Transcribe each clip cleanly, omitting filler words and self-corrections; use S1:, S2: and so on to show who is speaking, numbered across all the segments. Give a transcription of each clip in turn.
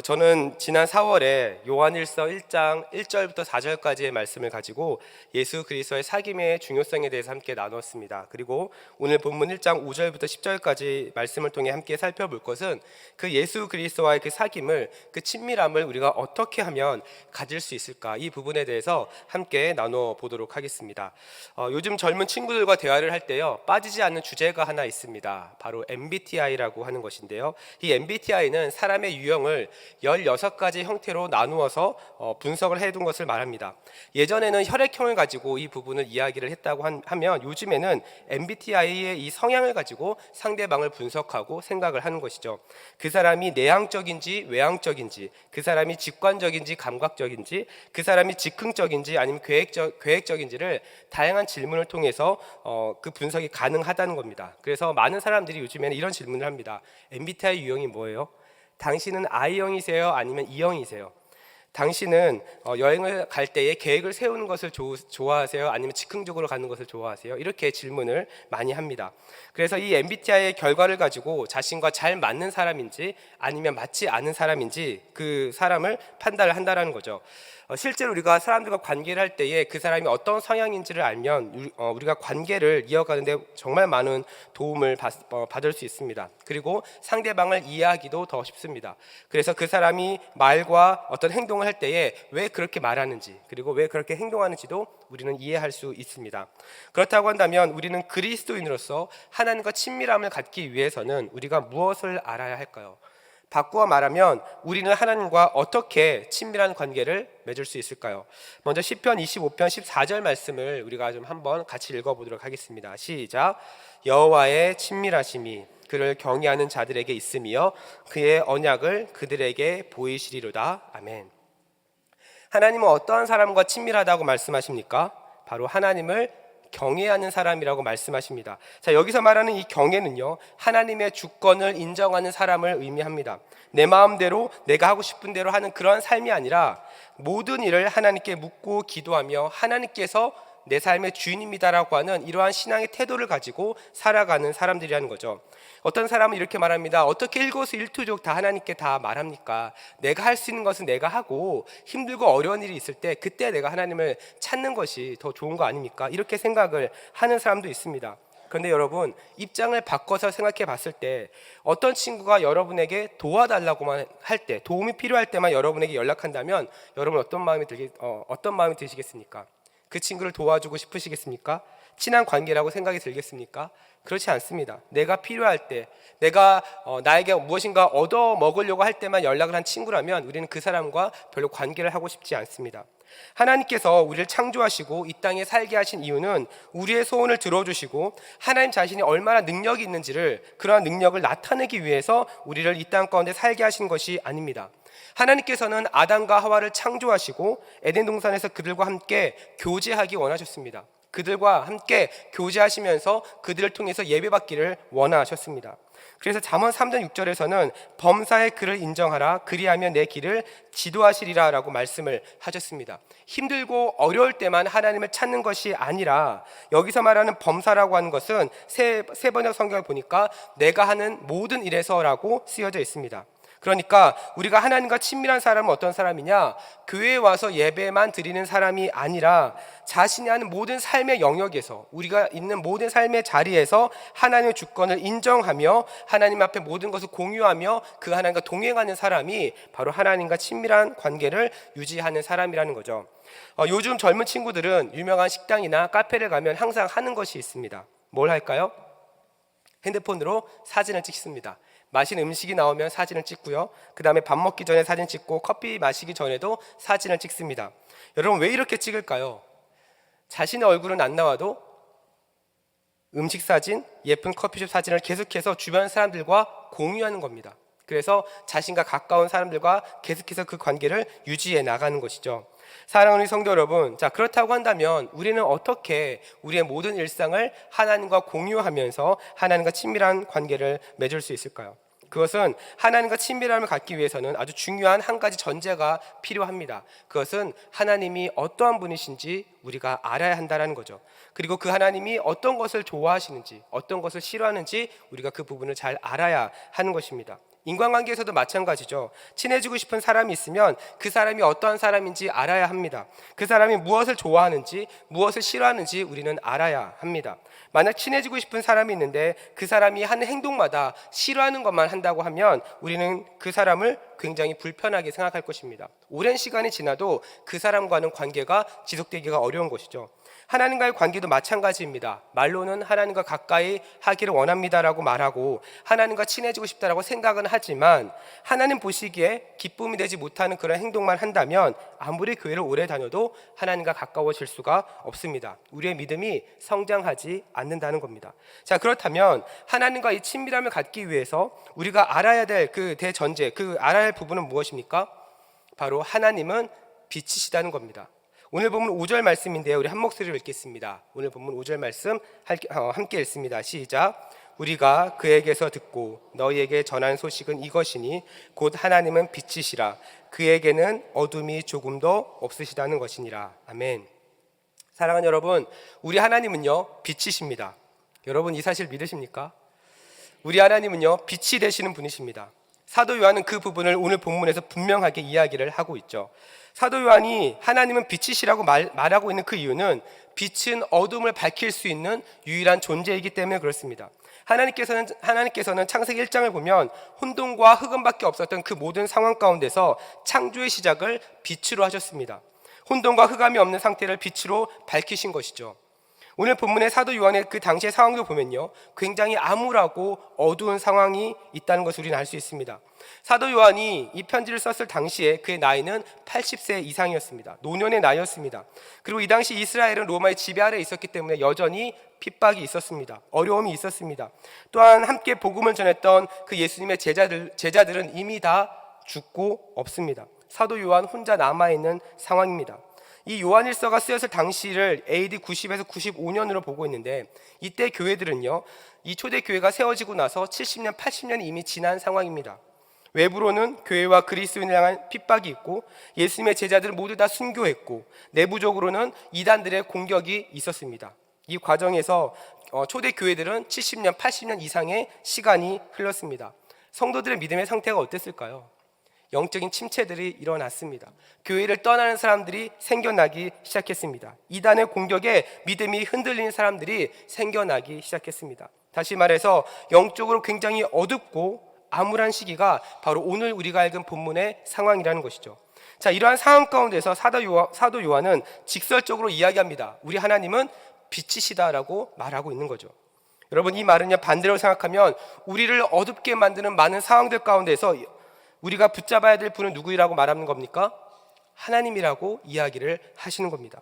S1: 저는 지난 4월에 요한일서 1장 1절부터 4절까지의 말씀을 가지고 예수 그리스도의 사귐의 중요성에 대해서 함께 나눴습니다. 그리고 오늘 본문 1장 5절부터 10절까지 말씀을 통해 함께 살펴볼 것은 그 예수 그리스도와의 그 사귐을, 그 친밀함을 우리가 어떻게 하면 가질 수 있을까, 이 부분에 대해서 함께 나눠 보도록 하겠습니다. 요즘 젊은 친구들과 대화를 할 때요, 빠지지 않는 주제가 하나 있습니다. 바로 MBTI라고 하는 것인데요, 이 MBTI는 사람의 유형을 16가지 형태로 나누어서 분석을 해둔 것을 말합니다. 예전에는 혈액형을 가지고 이 부분을 이야기를 했다고 하면, 요즘에는 MBTI의 이 성향을 가지고 상대방을 분석하고 생각을 하는 것이죠. 그 사람이 내향적인지 외향적인지, 그 사람이 직관적인지 감각적인지, 그 사람이 즉흥적인지 아니면 계획적인지를 다양한 질문을 통해서 그 분석이 가능하다는 겁니다. 그래서 많은 사람들이 요즘에는 이런 질문을 합니다. MBTI 유형이 뭐예요? 당신은 I형이세요? 아니면 E형이세요? 당신은 여행을 갈 때에 계획을 세우는 것을 좋아하세요? 아니면 즉흥적으로 가는 것을 좋아하세요? 이렇게 질문을 많이 합니다. 그래서 이 MBTI의 결과를 가지고 자신과 잘 맞는 사람인지 아니면 맞지 않은 사람인지 그 사람을 판단을 한다는 거죠. 실제로 우리가 사람들과 관계를 할 때에 그 사람이 어떤 성향인지를 알면 우리가 관계를 이어가는데 정말 많은 도움을 받을 수 있습니다. 그리고 상대방을 이해하기도 더 쉽습니다. 그래서 그 사람이 말과 어떤 행동을 할 때에 왜 그렇게 말하는지, 그리고 왜 그렇게 행동하는지도 우리는 이해할 수 있습니다. 그렇다고 한다면 우리는 그리스도인으로서 하나님과 친밀함을 갖기 위해서는 우리가 무엇을 알아야 할까요? 바꾸어 말하면 우리는 하나님과 어떻게 친밀한 관계를 맺을 수 있을까요? 먼저 시편 25편 14절 말씀을 우리가 좀 한번 같이 읽어보도록 하겠습니다. 시작. 여호와의 친밀하심이 그를 경외하는 자들에게 있으며 그의 언약을 그들에게 보이시리로다. 아멘. 하나님은 어떠한 사람과 친밀하다고 말씀하십니까? 바로 하나님을 경외하는 사람이라고 말씀하십니다. 자, 여기서 말하는 이 경외는요, 하나님의 주권을 인정하는 사람을 의미합니다. 내 마음대로 내가 하고 싶은 대로 하는 그러한 삶이 아니라 모든 일을 하나님께 묻고 기도하며 하나님께서 내 삶의 주인입니다라고 하는 이러한 신앙의 태도를 가지고 살아가는 사람들이라는 거죠. 어떤 사람은 이렇게 말합니다. 어떻게 일거수일투족 다 하나님께 다 말합니까? 내가 할 수 있는 것은 내가 하고 힘들고 어려운 일이 있을 때 그때 내가 하나님을 찾는 것이 더 좋은 거 아닙니까? 이렇게 생각을 하는 사람도 있습니다. 그런데 여러분, 입장을 바꿔서 생각해 봤을 때 어떤 친구가 여러분에게 도와달라고만 할 때, 도움이 필요할 때만 여러분에게 연락한다면 여러분 어떤 마음이 드시겠습니까? 그 친구를 도와주고 싶으시겠습니까? 친한 관계라고 생각이 들겠습니까? 그렇지 않습니다. 내가 필요할 때, 내가 나에게 무엇인가 얻어 먹으려고 할 때만 연락을 한 친구라면 우리는 그 사람과 별로 관계를 하고 싶지 않습니다. 하나님께서 우리를 창조하시고 이 땅에 살게 하신 이유는 우리의 소원을 들어주시고 하나님 자신이 얼마나 능력이 있는지를, 그러한 능력을 나타내기 위해서 우리를 이 땅 가운데 살게 하신 것이 아닙니다. 하나님께서는 아담과 하와를 창조하시고 에덴 동산에서 그들과 함께 교제하기 원하셨습니다. 그들과 함께 교제하시면서 그들을 통해서 예배받기를 원하셨습니다. 그래서 잠언 3장 6절에서는 범사의 그를 인정하라, 그리하면 내 길을 지도하시리라 라고 말씀을 하셨습니다. 힘들고 어려울 때만 하나님을 찾는 것이 아니라 여기서 말하는 범사라고 하는 것은 세 번역 성경을 보니까 내가 하는 모든 일에서라고 쓰여져 있습니다. 그러니까 우리가 하나님과 친밀한 사람은 어떤 사람이냐? 교회에 와서 예배만 드리는 사람이 아니라 자신이 하는 모든 삶의 영역에서, 우리가 있는 모든 삶의 자리에서 하나님의 주권을 인정하며 하나님 앞에 모든 것을 공유하며 그 하나님과 동행하는 사람이 바로 하나님과 친밀한 관계를 유지하는 사람이라는 거죠. 요즘 젊은 친구들은 유명한 식당이나 카페를 가면 항상 하는 것이 있습니다. 뭘 할까요? 핸드폰으로 사진을 찍습니다. 맛있는 음식이 나오면 사진을 찍고요. 그 다음에 밥 먹기 전에 사진 찍고 커피 마시기 전에도 사진을 찍습니다. 여러분, 왜 이렇게 찍을까요? 자신의 얼굴은 안 나와도 음식 사진, 예쁜 커피숍 사진을 계속해서 주변 사람들과 공유하는 겁니다. 그래서 자신과 가까운 사람들과 계속해서 그 관계를 유지해 나가는 것이죠. 사랑하는 성도 여러분, 자, 그렇다고 한다면 우리는 어떻게 우리의 모든 일상을 하나님과 공유하면서 하나님과 친밀한 관계를 맺을 수 있을까요? 그것은 하나님과 친밀함을 갖기 위해서는 아주 중요한 한 가지 전제가 필요합니다. 그것은 하나님이 어떠한 분이신지 우리가 알아야 한다는 거죠. 그리고 그 하나님이 어떤 것을 좋아하시는지, 어떤 것을 싫어하는지 우리가 그 부분을 잘 알아야 하는 것입니다. 인간관계에서도 마찬가지죠. 친해지고 싶은 사람이 있으면 그 사람이 어떠한 사람인지 알아야 합니다. 그 사람이 무엇을 좋아하는지, 무엇을 싫어하는지 우리는 알아야 합니다. 만약 친해지고 싶은 사람이 있는데 그 사람이 하는 행동마다 싫어하는 것만 한다고 하면 우리는 그 사람을 굉장히 불편하게 생각할 것입니다. 오랜 시간이 지나도 그 사람과는 관계가 지속되기가 어려운 것이죠. 하나님과의 관계도 마찬가지입니다. 말로는 하나님과 가까이 하기를 원합니다라고 말하고 하나님과 친해지고 싶다라고 생각은 하지만 하나님 보시기에 기쁨이 되지 못하는 그런 행동만 한다면 아무리 교회를 오래 다녀도 하나님과 가까워질 수가 없습니다. 우리의 믿음이 성장하지 않는다는 겁니다. 자, 그렇다면 하나님과 이 친밀함을 갖기 위해서 우리가 알아야 될 그 대전제, 그 알아야 할 부분은 무엇입니까? 바로 하나님은 빛이시다는 겁니다. 오늘 본문 5절 말씀인데요, 우리 한 목소리로 읽겠습니다. 오늘 본문 5절 말씀 함께 읽습니다. 시작. 우리가 그에게서 듣고 너희에게 전한 소식은 이것이니 곧 하나님은 빛이시라 그에게는 어둠이 조금도 없으시다는 것이니라. 아멘. 사랑하는 여러분, 우리 하나님은요 빛이십니다. 여러분 이 사실 믿으십니까? 우리 하나님은요 빛이 되시는 분이십니다. 사도 요한은 그 부분을 오늘 본문에서 분명하게 이야기를 하고 있죠. 사도 요한이 하나님은 빛이시라고 말하고 있는 그 이유는 빛은 어둠을 밝힐 수 있는 유일한 존재이기 때문에 그렇습니다. 하나님께서는 창세기 1장을 보면 혼돈과 흑암밖에 없었던 그 모든 상황 가운데서 창조의 시작을 빛으로 하셨습니다. 혼돈과 흑암이 없는 상태를 빛으로 밝히신 것이죠. 오늘 본문의 사도 요한의 그 당시의 상황도 보면요 굉장히 암울하고 어두운 상황이 있다는 것을 우리는 알 수 있습니다. 사도 요한이 이 편지를 썼을 당시에 그의 나이는 80세 이상이었습니다. 노년의 나이였습니다. 그리고 이 당시 이스라엘은 로마의 지배 아래에 있었기 때문에 여전히 핍박이 있었습니다. 어려움이 있었습니다. 또한 함께 복음을 전했던 그 예수님의 제자들은 이미 다 죽고 없습니다. 사도 요한 혼자 남아있는 상황입니다. 이 요한일서가 쓰였을 당시를 AD 90에서 95년으로 보고 있는데 이때 교회들은요 이 초대교회가 세워지고 나서 70년, 80년이 이미 지난 상황입니다. 외부로는 교회와 그리스도인을 향한 핍박이 있고 예수님의 제자들은 모두 다 순교했고 내부적으로는 이단들의 공격이 있었습니다. 이 과정에서 초대교회들은 70년, 80년 이상의 시간이 흘렀습니다. 성도들의 믿음의 상태가 어땠을까요? 영적인 침체들이 일어났습니다. 교회를 떠나는 사람들이 생겨나기 시작했습니다. 이단의 공격에 믿음이 흔들리는 사람들이 생겨나기 시작했습니다. 다시 말해서 영적으로 굉장히 어둡고 암울한 시기가 바로 오늘 우리가 읽은 본문의 상황이라는 것이죠. 자, 이러한 상황 가운데서 사도 요한은 직설적으로 이야기합니다. 우리 하나님은 빛이시다라고 말하고 있는 거죠. 여러분 이 말은요 반대로 생각하면 우리를 어둡게 만드는 많은 상황들 가운데서 우리가 붙잡아야 될 분은 누구이라고 말하는 겁니까? 하나님이라고 이야기를 하시는 겁니다.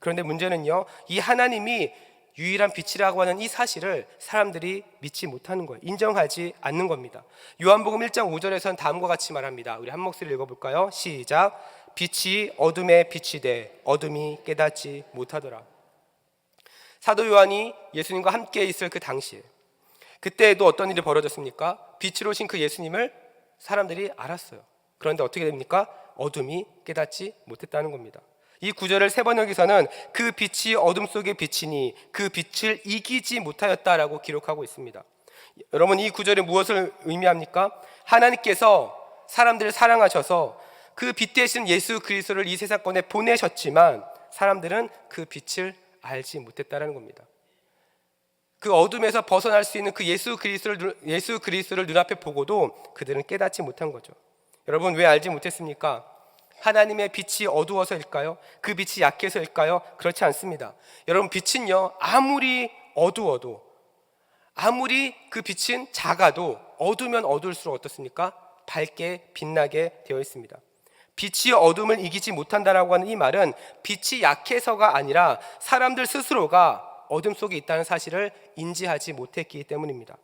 S1: 그런데 문제는요 이 하나님이 유일한 빛이라고 하는 이 사실을 사람들이 믿지 못하는 거예요. 인정하지 않는 겁니다. 요한복음 1장 5절에서는 다음과 같이 말합니다. 우리 한 목소리 읽어볼까요? 시작. 빛이 어둠에 빛이 돼 어둠이 깨닫지 못하더라. 사도 요한이 예수님과 함께 있을 그 당시에 그때에도 어떤 일이 벌어졌습니까? 빛으로 오신 그 예수님을 사람들이 알았어요. 그런데 어떻게 됩니까? 어둠이 깨닫지 못했다는 겁니다. 이 구절을 세 번역에서는 그 빛이 어둠 속에 비치니 그 빛을 이기지 못하였다라고 기록하고 있습니다. 여러분 이 구절이 무엇을 의미합니까? 하나님께서 사람들을 사랑하셔서 그 빛 대신 예수 그리스도를 이 세상권에 보내셨지만 사람들은 그 빛을 알지 못했다는 겁니다. 그 어둠에서 벗어날 수 있는 그 예수 그리스도를 눈앞에 보고도 그들은 깨닫지 못한 거죠. 여러분 왜 알지 못했습니까? 하나님의 빛이 어두워서일까요? 그 빛이 약해서일까요? 그렇지 않습니다. 여러분 빛은요 아무리 어두워도 아무리 그 빛은 작아도 어두우면 어두울수록 어떻습니까? 밝게 빛나게 되어 있습니다. 빛이 어둠을 이기지 못한다라고 하는 이 말은 빛이 약해서가 아니라 사람들 스스로가 어둠 속에 있다는 사실을 인지하지 못했기 때문입니다.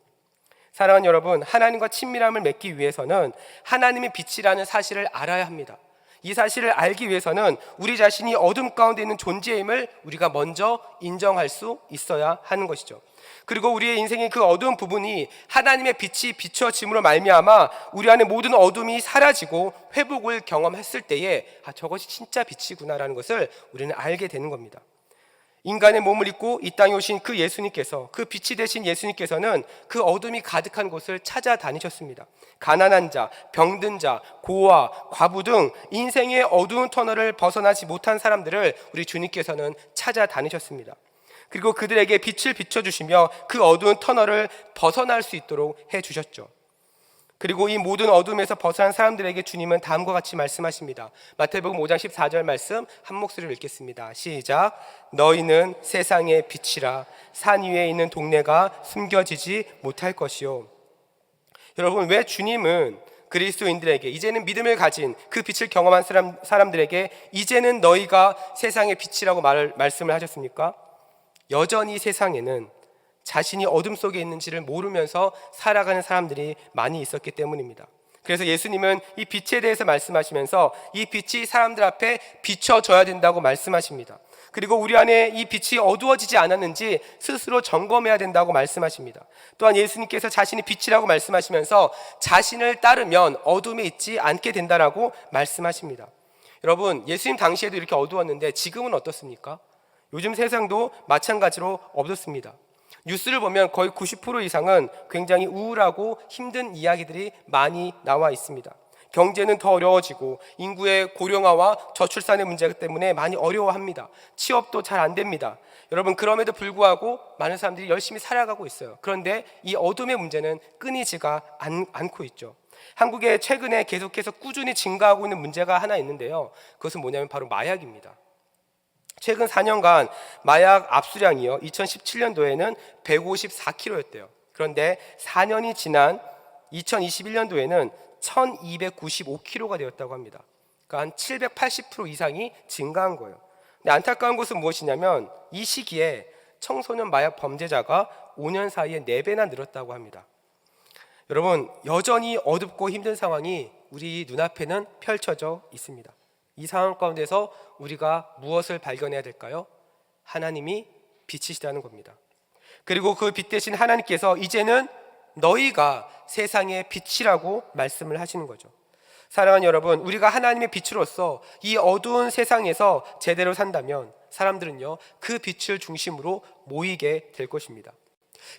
S1: 사랑하는 여러분, 하나님과 친밀함을 맺기 위해서는 하나님의 빛이라는 사실을 알아야 합니다. 이 사실을 알기 위해서는 우리 자신이 어둠 가운데 있는 존재임을 우리가 먼저 인정할 수 있어야 하는 것이죠. 그리고 우리의 인생의 그 어두운 부분이 하나님의 빛이 비춰짐으로 말미암아 우리 안에 모든 어둠이 사라지고 회복을 경험했을 때에 저것이 진짜 빛이구나라는 것을 우리는 알게 되는 겁니다. 인간의 몸을 입고 이 땅에 오신 그 예수님께서, 그 빛이 되신 예수님께서는 그 어둠이 가득한 곳을 찾아다니셨습니다. 가난한 자, 병든 자, 고아, 과부 등 인생의 어두운 터널을 벗어나지 못한 사람들을 우리 주님께서는 찾아다니셨습니다. 그리고 그들에게 빛을 비춰주시며 그 어두운 터널을 벗어날 수 있도록 해주셨죠. 그리고 이 모든 어둠에서 벗어난 사람들에게 주님은 다음과 같이 말씀하십니다. 마태복음 5장 14절 말씀 한 목소리로 읽겠습니다. 시작. 너희는 세상의 빛이라. 산 위에 있는 동네가 숨겨지지 못할 것이요. 여러분, 왜 주님은 그리스도인들에게, 이제는 믿음을 가진 그 빛을 경험한 사람들에게 이제는 너희가 세상의 빛이라고 말씀을 하셨습니까? 여전히 세상에는 자신이 어둠 속에 있는지를 모르면서 살아가는 사람들이 많이 있었기 때문입니다. 그래서 예수님은 이 빛에 대해서 말씀하시면서 이 빛이 사람들 앞에 비춰져야 된다고 말씀하십니다. 그리고 우리 안에 이 빛이 어두워지지 않았는지 스스로 점검해야 된다고 말씀하십니다. 또한 예수님께서 자신이 빛이라고 말씀하시면서 자신을 따르면 어둠에 있지 않게 된다라고 말씀하십니다. 여러분, 예수님 당시에도 이렇게 어두웠는데 지금은 어떻습니까? 요즘 세상도 마찬가지로 어둡습니다. 뉴스를 보면 거의 90% 이상은 굉장히 우울하고 힘든 이야기들이 많이 나와 있습니다. 경제는 더 어려워지고 인구의 고령화와 저출산의 문제 때문에 많이 어려워합니다. 취업도 잘 안 됩니다. 여러분, 그럼에도 불구하고 많은 사람들이 열심히 살아가고 있어요. 그런데 이 어둠의 문제는 끊이지가 않고 있죠. 한국에 최근에 계속해서 꾸준히 증가하고 있는 문제가 하나 있는데요. 그것은 뭐냐면 바로 마약입니다. 최근 4년간 마약 압수량이요, 2017년도에는 154kg였대요. 그런데 4년이 지난 2021년도에는 1295kg가 되었다고 합니다. 그러니까 한 780% 이상이 증가한 거예요. 근데 안타까운 것은 무엇이냐면 이 시기에 청소년 마약 범죄자가 5년 사이에 4배나 늘었다고 합니다. 여러분, 여전히 어둡고 힘든 상황이 우리 눈앞에는 펼쳐져 있습니다. 이 상황 가운데서 우리가 무엇을 발견해야 될까요? 하나님이 빛이시라는 겁니다. 그리고 그 빛 대신 하나님께서 이제는 너희가 세상의 빛이라고 말씀을 하시는 거죠. 사랑하는 여러분, 우리가 하나님의 빛으로서 이 어두운 세상에서 제대로 산다면 사람들은요, 그 빛을 중심으로 모이게 될 것입니다.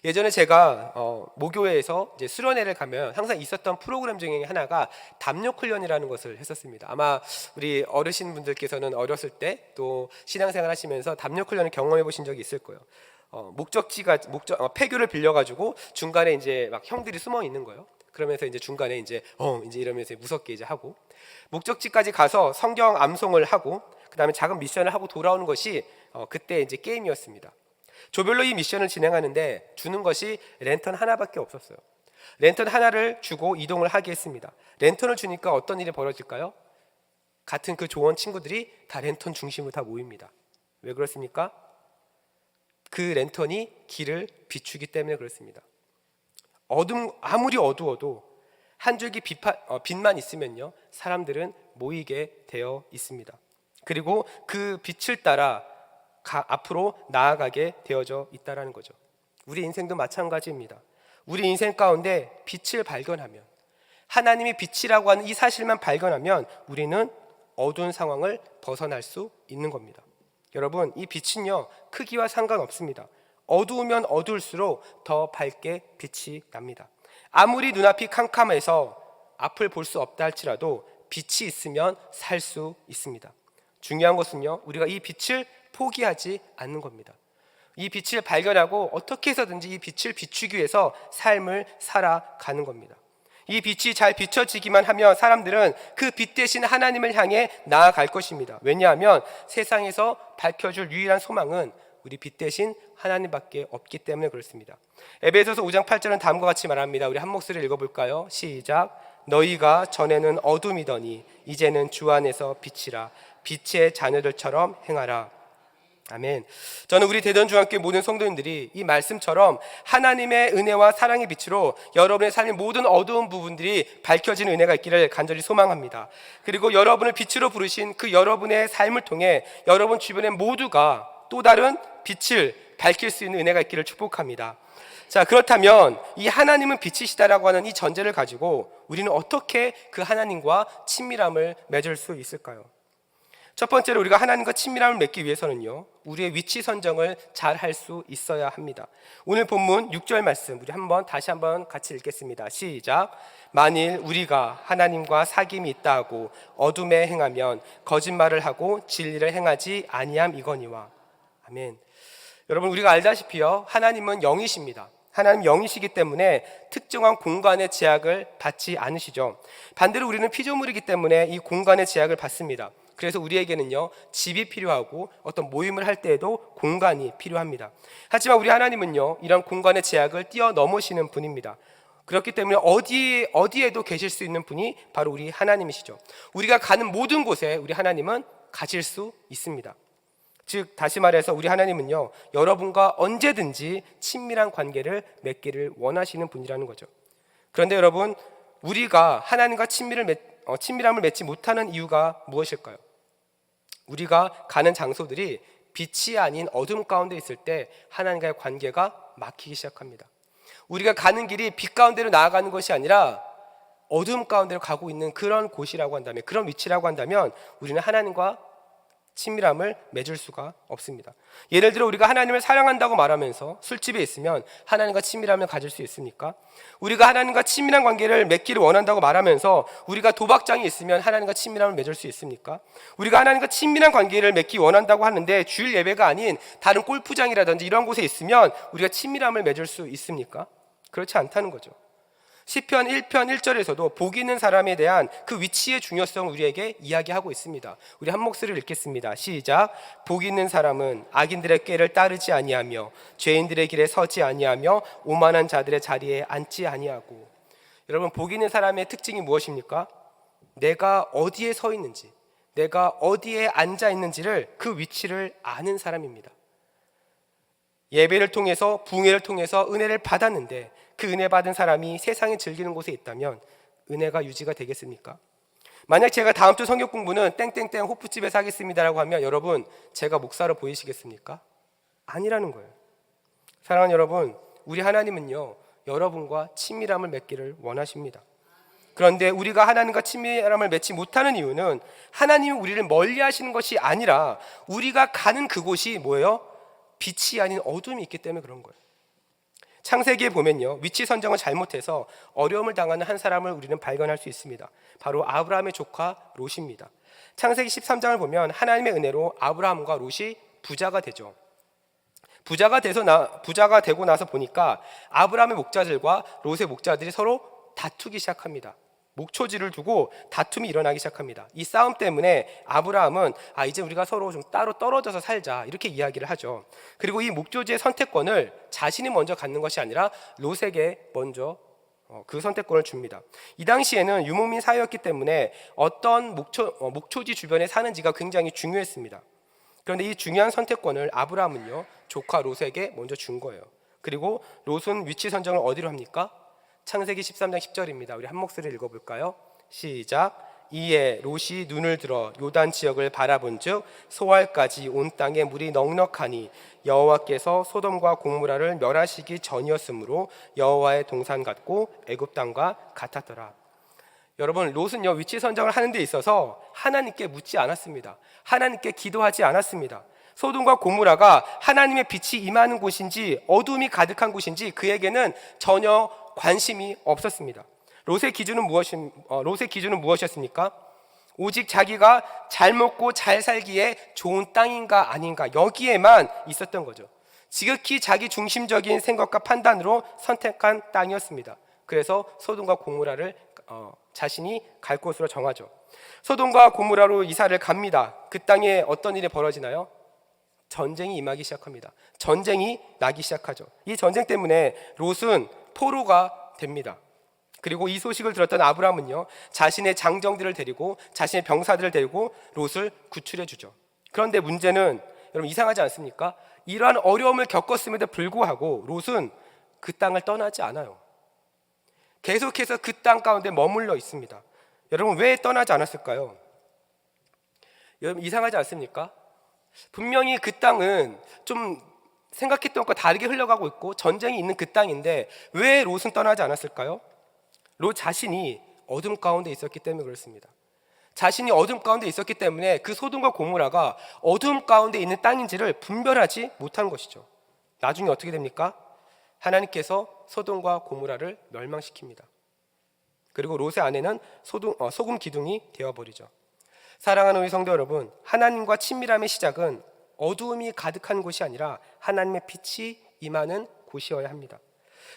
S1: 예전에 제가 모교회에서 이제 수련회를 가면 항상 있었던 프로그램 중에 하나가 담력 훈련이라는 것을 했었습니다. 아마 우리 어르신분들께서는 어렸을 때 또 신앙생활 하시면서 담력 훈련을 경험해 보신 적이 있을 거예요. 폐교를 빌려가지고 중간에 이제 막 형들이 숨어 있는 거예요. 그러면서 이제 중간에 이제 이러면서 무섭게 이제 하고, 목적지까지 가서 성경 암송을 하고, 그 다음에 작은 미션을 하고 돌아오는 것이 그때 이제 게임이었습니다. 조별로 이 미션을 진행하는데 주는 것이 랜턴 하나밖에 없었어요. 랜턴 하나를 주고 이동을 하게 했습니다. 랜턴을 주니까 어떤 일이 벌어질까요? 같은 그 조원 친구들이 다 랜턴 중심으로 다 모입니다. 왜 그렇습니까? 그 랜턴이 길을 비추기 때문에 그렇습니다. 아무리 어두워도 한 줄기 빛만 있으면요, 사람들은 모이게 되어 있습니다. 그리고 그 빛을 따라 앞으로 나아가게 되어져 있다는 거죠. 우리 인생도 마찬가지입니다. 우리 인생 가운데 빛을 발견하면, 하나님이 빛이라고 하는 이 사실만 발견하면 우리는 어두운 상황을 벗어날 수 있는 겁니다. 여러분, 이 빛은요, 크기와 상관없습니다. 어두우면 어두울수록 더 밝게 빛이 납니다. 아무리 눈앞이 캄캄해서 앞을 볼 수 없다 할지라도 빛이 있으면 살 수 있습니다. 중요한 것은요, 우리가 이 빛을 포기하지 않는 겁니다. 이 빛을 발견하고 어떻게 해서든지 이 빛을 비추기 위해서 삶을 살아가는 겁니다. 이 빛이 잘 비춰지기만 하면 사람들은 그 빛 대신 하나님을 향해 나아갈 것입니다. 왜냐하면 세상에서 밝혀줄 유일한 소망은 우리 빛 대신 하나님밖에 없기 때문에 그렇습니다. 에베소서 5장 8절은 다음과 같이 말합니다. 우리 한 목소리를 읽어볼까요? 시작. 너희가 전에는 어둠이더니 이제는 주 안에서 빛이라. 빛의 자녀들처럼 행하라. 아멘. 저는 우리 대전중학교 모든 성도님들이 이 말씀처럼 하나님의 은혜와 사랑의 빛으로 여러분의 삶의 모든 어두운 부분들이 밝혀지는 은혜가 있기를 간절히 소망합니다. 그리고 여러분을 빛으로 부르신 그 여러분의 삶을 통해 여러분 주변의 모두가 또 다른 빛을 밝힐 수 있는 은혜가 있기를 축복합니다. 자, 그렇다면 이 하나님은 빛이시다라고 하는 이 전제를 가지고 우리는 어떻게 그 하나님과 친밀함을 맺을 수 있을까요? 첫 번째로 우리가 하나님과 친밀함을 맺기 위해서는요, 우리의 위치 선정을 잘 할 수 있어야 합니다. 오늘 본문 6절 말씀 우리 다시 한번 같이 읽겠습니다. 시작. 만일 우리가 하나님과 사귐이 있다 하고 어둠에 행하면 거짓말을 하고 진리를 행하지 아니함이거니와. 아멘. 여러분, 우리가 알다시피요, 하나님은 영이십니다. 하나님 영이시기 때문에 특정한 공간의 제약을 받지 않으시죠. 반대로 우리는 피조물이기 때문에 이 공간의 제약을 받습니다. 그래서 우리에게는요, 집이 필요하고 어떤 모임을 할 때에도 공간이 필요합니다. 하지만 우리 하나님은요, 이런 공간의 제약을 뛰어넘으시는 분입니다. 그렇기 때문에 어디에도 계실 수 있는 분이 바로 우리 하나님이시죠. 우리가 가는 모든 곳에 우리 하나님은 가실 수 있습니다. 즉 다시 말해서 우리 하나님은요, 여러분과 언제든지 친밀한 관계를 맺기를 원하시는 분이라는 거죠. 그런데 여러분, 우리가 하나님과 친밀함을 맺지 못하는 이유가 무엇일까요? 우리가 가는 장소들이 빛이 아닌 어둠 가운데 있을 때 하나님과의 관계가 막히기 시작합니다. 우리가 가는 길이 빛 가운데로 나아가는 것이 아니라 어둠 가운데로 가고 있는 그런 곳이라고 한다면, 그런 위치라고 한다면 우리는 하나님과 친밀함을 맺을 수가 없습니다. 예를 들어 우리가 하나님을 사랑한다고 말하면서 술집에 있으면 하나님과 친밀함을 가질 수 있습니까? 우리가 하나님과 친밀한 관계를 맺기를 원한다고 말하면서 우리가 도박장에 있으면 하나님과 친밀함을 맺을 수 있습니까? 우리가 하나님과 친밀한 관계를 맺기 원한다고 하는데 주일 예배가 아닌 다른 골프장이라든지 이런 곳에 있으면 우리가 친밀함을 맺을 수 있습니까? 그렇지 않다는 거죠. 시편 1편 1절에서도 복 있는 사람에 대한 그 위치의 중요성을 우리에게 이야기하고 있습니다. 우리 한 목소리를 읽겠습니다. 시작. 복 있는 사람은 악인들의 꾀를 따르지 아니하며 죄인들의 길에 서지 아니하며 오만한 자들의 자리에 앉지 아니하고. 여러분, 복 있는 사람의 특징이 무엇입니까? 내가 어디에 서 있는지, 내가 어디에 앉아 있는지를, 그 위치를 아는 사람입니다. 예배를 통해서, 부흥회를 통해서 은혜를 받았는데 그 은혜 받은 사람이 세상에 즐기는 곳에 있다면 은혜가 유지가 되겠습니까? 만약 제가 다음 주 성경 공부는 땡땡땡 호프집에서 하겠습니다라고 하면 여러분, 제가 목사로 보이시겠습니까? 아니라는 거예요. 사랑하는 여러분, 우리 하나님은요, 여러분과 친밀함을 맺기를 원하십니다. 그런데 우리가 하나님과 친밀함을 맺지 못하는 이유는 하나님이 우리를 멀리 하시는 것이 아니라 우리가 가는 그곳이 뭐예요? 빛이 아닌 어둠이 있기 때문에 그런 거예요. 창세기에 보면요, 위치 선정을 잘못해서 어려움을 당하는 한 사람을 우리는 발견할 수 있습니다. 바로 아브라함의 조카 롯입니다. 창세기 13장을 보면 하나님의 은혜로 아브라함과 롯이 부자가 되죠. 부자가 되고 나서 보니까 아브라함의 목자들과 롯의 목자들이 서로 다투기 시작합니다. 목초지를 두고 다툼이 일어나기 시작합니다. 이 싸움 때문에 아브라함은 이제 우리가 서로 좀 따로 떨어져서 살자, 이렇게 이야기를 하죠. 그리고 이 목초지의 선택권을 자신이 먼저 갖는 것이 아니라 롯에게 먼저 그 선택권을 줍니다. 이 당시에는 유목민 사회였기 때문에 어떤 목초지 주변에 사는지가 굉장히 중요했습니다. 그런데 이 중요한 선택권을 아브라함은요, 조카 롯에게 먼저 준 거예요. 그리고 롯은 위치 선정을 어디로 합니까? 창세기 13장 10절입니다. 우리 한 목소리 읽어볼까요? 시작. 이에 롯이 눈을 들어 요단 지역을 바라본즉 소알까지 온 땅에 물이 넉넉하니 여호와께서 소돔과 고모라를 멸하시기 전이었으므로 여호와의 동산 같고 애굽 땅과 같았더라. 여러분, 롯은요, 위치 선정을 하는 데 있어서 하나님께 묻지 않았습니다. 하나님께 기도하지 않았습니다. 소돔과 고모라가 하나님의 빛이 임하는 곳인지 어둠이 가득한 곳인지 그에게는 전혀 관심이 없었습니다. 롯의 기준은 무엇이었습니까? 오직 자기가 잘 먹고 잘 살기에 좋은 땅인가 아닌가, 여기에만 있었던 거죠. 지극히 자기 중심적인 생각과 판단으로 선택한 땅이었습니다. 그래서 소돔과 고모라를 자신이 갈 곳으로 정하죠. 소돔과 고모라로 이사를 갑니다. 그 땅에 어떤 일이 벌어지나요? 전쟁이 임하기 시작합니다. 전쟁이 나기 시작하죠. 이 전쟁 때문에 롯은 포로가 됩니다. 그리고 이 소식을 들었던 아브라함은요, 자신의 장정들을 데리고, 자신의 병사들을 데리고 롯을 구출해 주죠. 그런데 문제는, 여러분 이상하지 않습니까? 이러한 어려움을 겪었음에도 불구하고 롯은 그 땅을 떠나지 않아요. 계속해서 그 땅 가운데 머물러 있습니다. 여러분, 왜 떠나지 않았을까요? 여러분 이상하지 않습니까? 분명히 그 땅은 좀 생각했던 것과 다르게 흘러가고 있고 전쟁이 있는 그 땅인데 왜 롯은 떠나지 않았을까요? 롯 자신이 어둠 가운데 있었기 때문에 그렇습니다. 자신이 어둠 가운데 있었기 때문에 그 소돔과 고모라가 어둠 가운데 있는 땅인지를 분별하지 못한 것이죠. 나중에 어떻게 됩니까? 하나님께서 소돔과 고모라를 멸망시킵니다. 그리고 롯의 아내는 소금 기둥이 되어버리죠. 사랑하는 우리 성도 여러분, 하나님과 친밀함의 시작은 어두움이 가득한 곳이 아니라 하나님의 빛이 임하는 곳이어야 합니다.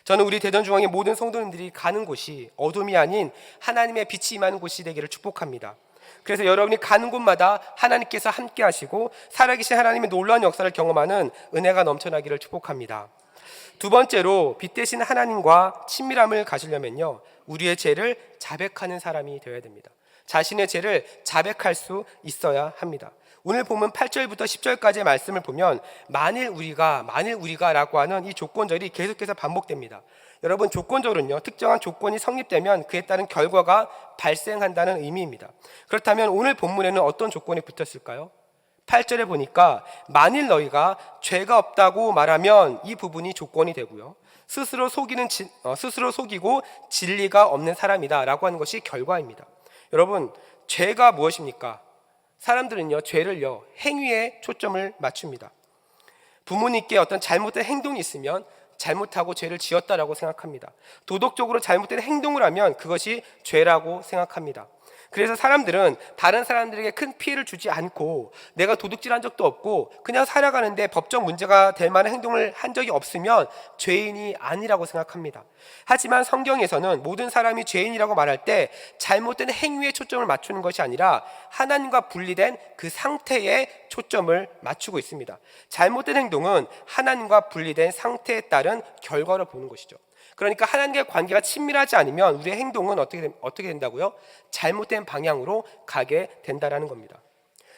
S1: 저는 우리 대전중앙의 모든 성도님들이 가는 곳이 어둠이 아닌 하나님의 빛이 임하는 곳이 되기를 축복합니다. 그래서 여러분이 가는 곳마다 하나님께서 함께 하시고 살아계신 하나님의 놀라운 역사를 경험하는 은혜가 넘쳐나기를 축복합니다. 두 번째로 빛 대신 하나님과 친밀함을 가지려면요, 우리의 죄를 자백하는 사람이 되어야 됩니다. 자신의 죄를 자백할 수 있어야 합니다. 오늘 보면 8절부터 10절까지의 말씀을 보면 만일 우리가 라고 하는 이 조건절이 계속해서 반복됩니다. 여러분, 조건절은요, 특정한 조건이 성립되면 그에 따른 결과가 발생한다는 의미입니다. 그렇다면 오늘 본문에는 어떤 조건이 붙었을까요? 8절에 보니까 만일 너희가 죄가 없다고 말하면 이 부분이 조건이 되고요, 스스로 속이고 진리가 없는 사람이다 라고 하는 것이 결과입니다. 여러분, 죄가 무엇입니까? 사람들은요, 죄를요, 행위에 초점을 맞춥니다. 부모님께 어떤 잘못된 행동이 있으면 잘못하고 죄를 지었다라고 생각합니다. 도덕적으로 잘못된 행동을 하면 그것이 죄라고 생각합니다. 그래서 사람들은 다른 사람들에게 큰 피해를 주지 않고 내가 도둑질한 적도 없고 그냥 살아가는데 법적 문제가 될 만한 행동을 한 적이 없으면 죄인이 아니라고 생각합니다. 하지만 성경에서는 모든 사람이 죄인이라고 말할 때 잘못된 행위에 초점을 맞추는 것이 아니라 하나님과 분리된 그 상태에 초점을 맞추고 있습니다. 잘못된 행동은 하나님과 분리된 상태에 따른 결과를 보는 것이죠. 그러니까 하나님과의 관계가 친밀하지 않으면 우리의 행동은 어떻게 된다고요? 잘못된 방향으로 가게 된다라는 겁니다.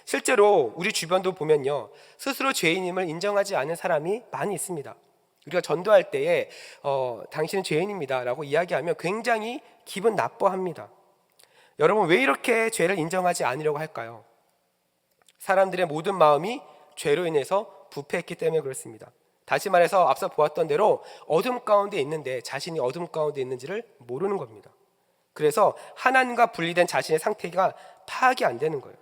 S1: 실제로 우리 주변도 보면요, 스스로 죄인임을 인정하지 않은 사람이 많이 있습니다. 우리가 전도할 때에 당신은 죄인입니다 라고 이야기하면 굉장히 기분 나빠합니다. 여러분, 왜 이렇게 죄를 인정하지 않으려고 할까요? 사람들의 모든 마음이 죄로 인해서 부패했기 때문에 그렇습니다. 다시 말해서 앞서 보았던 대로 어둠 가운데 있는데 자신이 어둠 가운데 있는지를 모르는 겁니다. 그래서 하나님과 분리된 자신의 상태가 파악이 안 되는 거예요.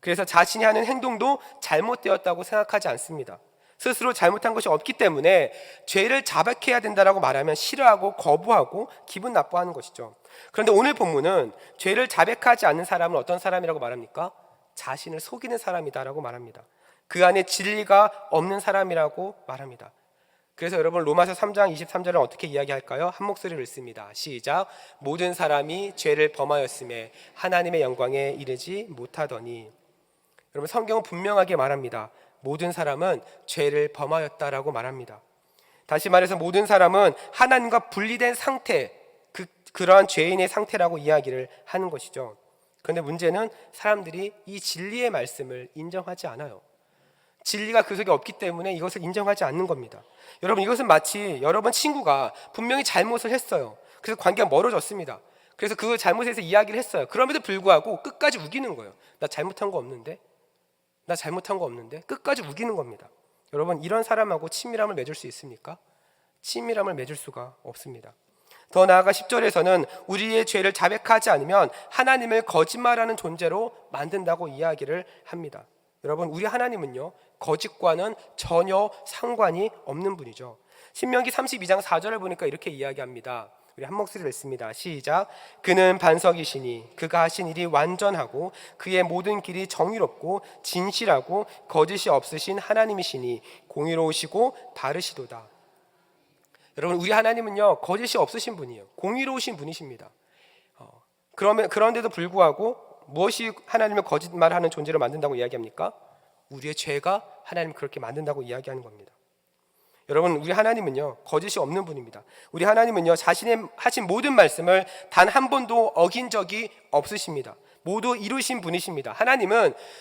S1: 그래서 자신이 하는 행동도 잘못되었다고 생각하지 않습니다. 스스로 잘못한 것이 없기 때문에 죄를 자백해야 된다라고 말하면 싫어하고 거부하고 기분 나빠하는 것이죠. 그런데 오늘 본문은 죄를 자백하지 않는 사람은 어떤 사람이라고 말합니까? 자신을 속이는 사람이다라고 말합니다. 그 안에 진리가 없는 사람이라고 말합니다. 그래서 여러분, 로마서 3장 23절은 어떻게 이야기할까요? 한 목소리로 읽습니다. 시작. 모든 사람이 죄를 범하였음에 하나님의 영광에 이르지 못하더니. 여러분, 성경은 분명하게 말합니다. 모든 사람은 죄를 범하였다라고 말합니다. 다시 말해서 모든 사람은 하나님과 분리된 상태, 그러한 죄인의 상태라고 이야기를 하는 것이죠. 그런데 문제는 사람들이 이 진리의 말씀을 인정하지 않아요. 진리가 그 속에 없기 때문에 이것을 인정하지 않는 겁니다. 여러분, 이것은 마치 여러분 친구가 분명히 잘못을 했어요. 그래서 관계가 멀어졌습니다. 그래서 그 잘못에서 이야기를 했어요. 그럼에도 불구하고 끝까지 우기는 거예요. 나 잘못한 거 없는데? 끝까지 우기는 겁니다. 여러분, 이런 사람하고 친밀함을 맺을 수 있습니까? 친밀함을 맺을 수가 없습니다. 더 나아가 10절에서는 우리의 죄를 자백하지 않으면 하나님을 거짓말하는 존재로 만든다고 이야기를 합니다. 여러분, 우리 하나님은요, 거짓과는 전혀 상관이 없는 분이죠. 신명기 32장 4절을 보니까 이렇게 이야기합니다. 우리 한 목소리로 읽습니다. 시작. 그는 반석이시니 그가 하신 일이 완전하고 그의 모든 길이 정의롭고 진실하고 거짓이 없으신 하나님이시니 공의로우시고 바르시도다. 여러분, 우리 하나님은요, 거짓이 없으신 분이에요. 공의로우신 분이십니다. 그런데도 불구하고 무엇이 하나님을 거짓말하는 존재로 만든다고 이야기합니까? 우리의 죄가 하나님을 그렇게 만든다고 이야기하는 겁니다. 여러분, 우리 하나님은요, 거짓이 없는 분입니다. 우리 하나님은요, 자신의 하신 모든 말씀을 단 한 번도 어긴 적이 없으십니다. 모두 이루신 분이십니다.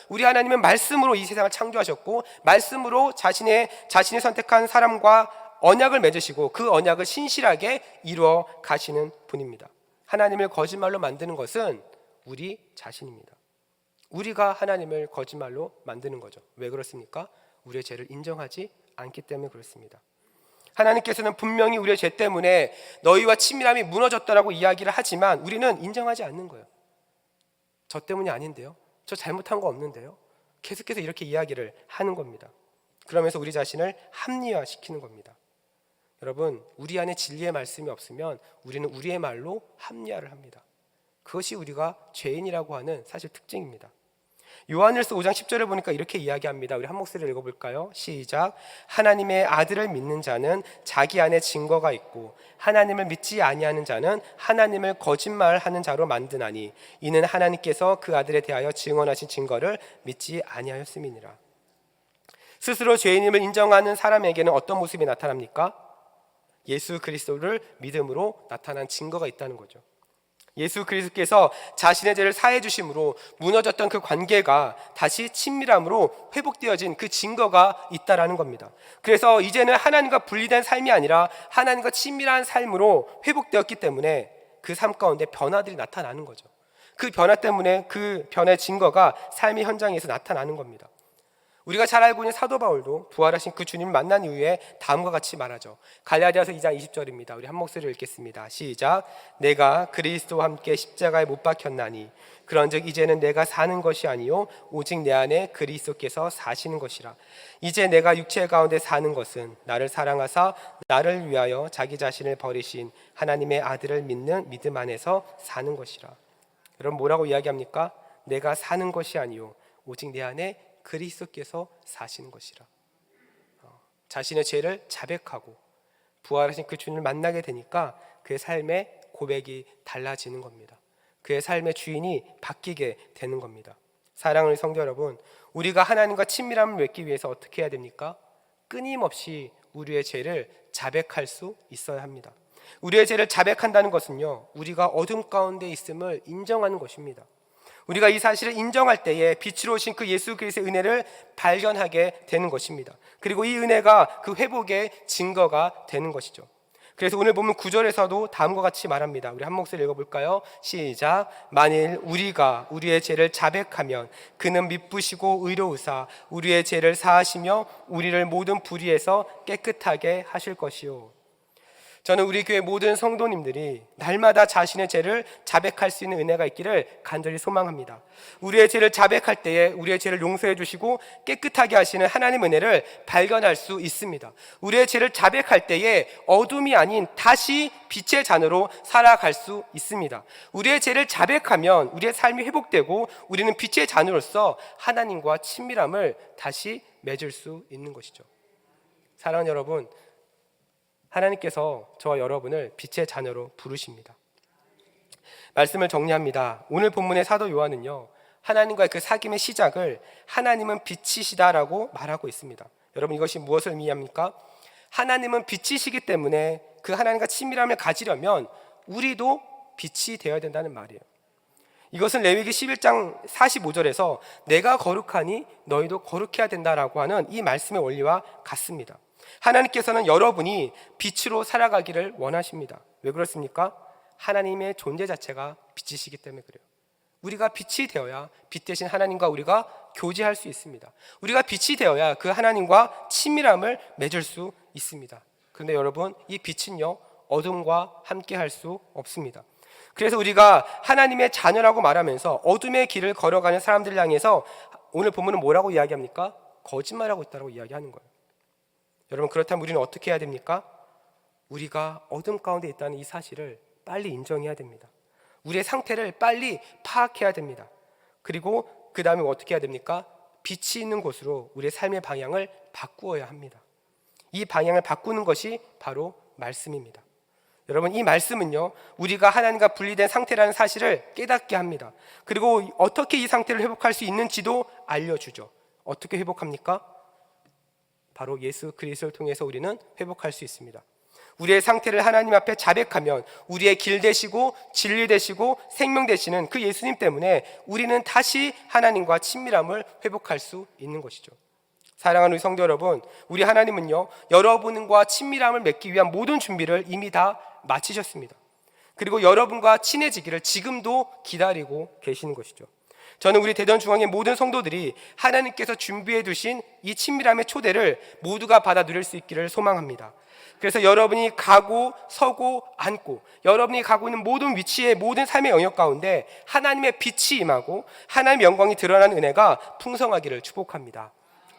S1: 우리 하나님은 말씀으로 이 세상을 창조하셨고, 말씀으로 자신이 선택한 사람과 언약을 맺으시고 그 언약을 신실하게 이루어 가시는 분입니다. 하나님을 거짓말로 만드는 것은 우리 자신입니다. 우리가 하나님을 거짓말로 만드는 거죠. 왜 그렇습니까? 우리의 죄를 인정하지 않기 때문에 그렇습니다. 하나님께서는 분명히 우리의 죄 때문에 너희와 친밀함이 무너졌다라고 이야기를 하지만 우리는 인정하지 않는 거예요. 저 때문이 아닌데요, 저 잘못한 거 없는데요, 계속해서 이렇게 이야기를 하는 겁니다. 그러면서 우리 자신을 합리화시키는 겁니다. 여러분, 우리 안에 진리의 말씀이 없으면 우리는 우리의 말로 합리화를 합니다. 그것이 우리가 죄인이라고 하는 사실 특징입니다. 요한일서 5장 10절을 보니까 이렇게 이야기합니다. 우리 한 목소리를 읽어볼까요? 시작. 하나님의 아들을 믿는 자는 자기 안에 증거가 있고 하나님을 믿지 아니하는 자는 하나님을 거짓말하는 자로 만드나니 이는 하나님께서 그 아들에 대하여 증언하신 증거를 믿지 아니하였음이니라. 스스로 죄인임을 인정하는 사람에게는 어떤 모습이 나타납니까? 예수 그리스도를 믿음으로 나타난 증거가 있다는 거죠. 예수 그리스도께서 자신의 죄를 사해 주심으로 무너졌던 그 관계가 다시 친밀함으로 회복되어진 그 증거가 있다라는 겁니다. 그래서 이제는 하나님과 분리된 삶이 아니라 하나님과 친밀한 삶으로 회복되었기 때문에 그 삶 가운데 변화들이 나타나는 거죠. 그 변화 때문에 그 변화의 증거가 삶의 현장에서 나타나는 겁니다. 우리가 잘 알고 있는 사도 바울도 부활하신 그 주님을 만난 이후에 다음과 같이 말하죠. 갈라디아서 2장 20절입니다. 우리 한 목소리를 읽겠습니다. 시작. 내가 그리스도와 함께 십자가에 못 박혔나니 그런즉 이제는 내가 사는 것이 아니요 오직 내 안에 그리스도께서 사시는 것이라. 이제 내가 육체 가운데 사는 것은 나를 사랑하사 나를 위하여 자기 자신을 버리신 하나님의 아들을 믿는 믿음 안에서 사는 것이라. 여러분, 뭐라고 이야기합니까? 내가 사는 것이 아니요 오직 내 안에 그리스도께서 사시는 것이라. 자신의 죄를 자백하고 부활하신 그 주님을 만나게 되니까 그의 삶의 고백이 달라지는 겁니다. 그의 삶의 주인이 바뀌게 되는 겁니다. 사랑하는 성도 여러분, 우리가 하나님과 친밀함을 맺기 위해서 어떻게 해야 됩니까? 끊임없이 우리의 죄를 자백할 수 있어야 합니다. 우리의 죄를 자백한다는 것은요, 우리가 어둠 가운데 있음을 인정하는 것입니다. 우리가 이 사실을 인정할 때에 빛으로 오신 그 예수 그리스도의 은혜를 발견하게 되는 것입니다. 그리고 이 은혜가 그 회복의 증거가 되는 것이죠. 그래서 오늘 보면 9절에서도 다음과 같이 말합니다. 우리 한 목소리 읽어볼까요? 시작. 만일 우리가 우리의 죄를 자백하면 그는 미쁘시고 의로우사 우리의 죄를 사하시며 우리를 모든 불의에서 깨끗하게 하실 것이요. 저는 우리 교회 모든 성도님들이 날마다 자신의 죄를 자백할 수 있는 은혜가 있기를 간절히 소망합니다. 우리의 죄를 자백할 때에 우리의 죄를 용서해 주시고 깨끗하게 하시는 하나님의 은혜를 발견할 수 있습니다. 우리의 죄를 자백할 때에 어둠이 아닌 다시 빛의 잔으로 살아갈 수 있습니다. 우리의 죄를 자백하면 우리의 삶이 회복되고 우리는 빛의 잔으로서 하나님과 친밀함을 다시 맺을 수 있는 것이죠. 사랑하는 여러분, 하나님께서 저와 여러분을 빛의 자녀로 부르십니다. 말씀을 정리합니다. 오늘 본문의 사도 요한은요, 하나님과의 그 사귐의 시작을 하나님은 빛이시다라고 말하고 있습니다. 여러분, 이것이 무엇을 의미합니까? 하나님은 빛이시기 때문에 그 하나님과 친밀함을 가지려면 우리도 빛이 되어야 된다는 말이에요. 이것은 레위기 11장 45절에서 내가 거룩하니 너희도 거룩해야 된다라고 하는 이 말씀의 원리와 같습니다. 하나님께서는 여러분이 빛으로 살아가기를 원하십니다. 왜 그렇습니까? 하나님의 존재 자체가 빛이시기 때문에 그래요. 우리가 빛이 되어야 빛 대신 하나님과 우리가 교제할 수 있습니다. 우리가 빛이 되어야 그 하나님과 친밀함을 맺을 수 있습니다. 그런데 여러분, 이 빛은요, 어둠과 함께 할 수 없습니다. 그래서 우리가 하나님의 자녀라고 말하면서 어둠의 길을 걸어가는 사람들을 향해서 오늘 본문은 뭐라고 이야기합니까? 거짓말하고 있다고 이야기하는 거예요. 여러분, 그렇다면 우리는 어떻게 해야 됩니까? 우리가 어둠 가운데 있다는 이 사실을 빨리 인정해야 됩니다. 우리의 상태를 빨리 파악해야 됩니다. 그리고 그 다음에 어떻게 해야 됩니까? 빛이 있는 곳으로 우리의 삶의 방향을 바꾸어야 합니다. 이 방향을 바꾸는 것이 바로 말씀입니다. 여러분, 이 말씀은요, 우리가 하나님과 분리된 상태라는 사실을 깨닫게 합니다. 그리고 어떻게 이 상태를 회복할 수 있는지도 알려주죠. 어떻게 회복합니까? 바로 예수 그리스도를 통해서 우리는 회복할 수 있습니다. 우리의 상태를 하나님 앞에 자백하면 우리의 길 되시고 진리 되시고 생명 되시는 그 예수님 때문에 우리는 다시 하나님과 친밀함을 회복할 수 있는 것이죠. 사랑하는 우리 성도 여러분, 우리 하나님은요, 여러분과 친밀함을 맺기 위한 모든 준비를 이미 다 마치셨습니다. 그리고 여러분과 친해지기를 지금도 기다리고 계시는 것이죠. 저는 우리 대전중앙의 모든 성도들이 하나님께서 준비해 두신 이 친밀함의 초대를 모두가 받아 누릴 수 있기를 소망합니다. 그래서 여러분이 가고 서고 앉고 여러분이 가고 있는 모든 위치에 모든 삶의 영역 가운데 하나님의 빛이 임하고 하나님의 영광이 드러나는 은혜가 풍성하기를 축복합니다.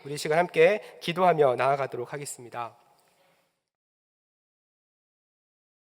S1: 우리 이 시간 함께 기도하며 나아가도록 하겠습니다.